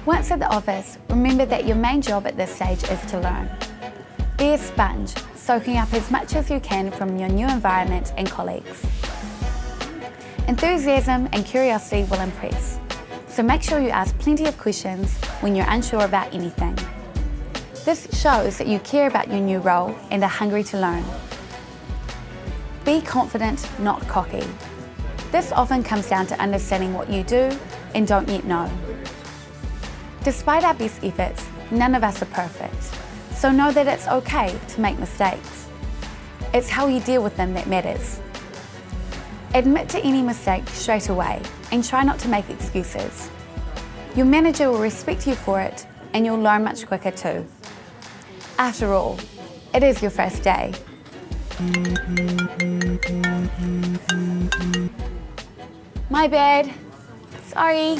Once at the office, remember that your main job at this stage is to learn. Be a sponge, soaking up as much as you can from your new environment and colleagues. Enthusiasm and curiosity will impress, so make sure you ask plenty of questions when you're unsure about anything. This shows that you care about your new role and are hungry to learn. Be confident, not cocky. This often comes down to understanding what you do and don't yet know. Despite our best efforts, none of us are perfect, so know that it's okay to make mistakes. It's how you deal with them that matters. Admit to any mistake straight away and try not to make excuses. Your manager will respect you for it and you'll learn much quicker too. After all, it is your first day. My bad. Sorry.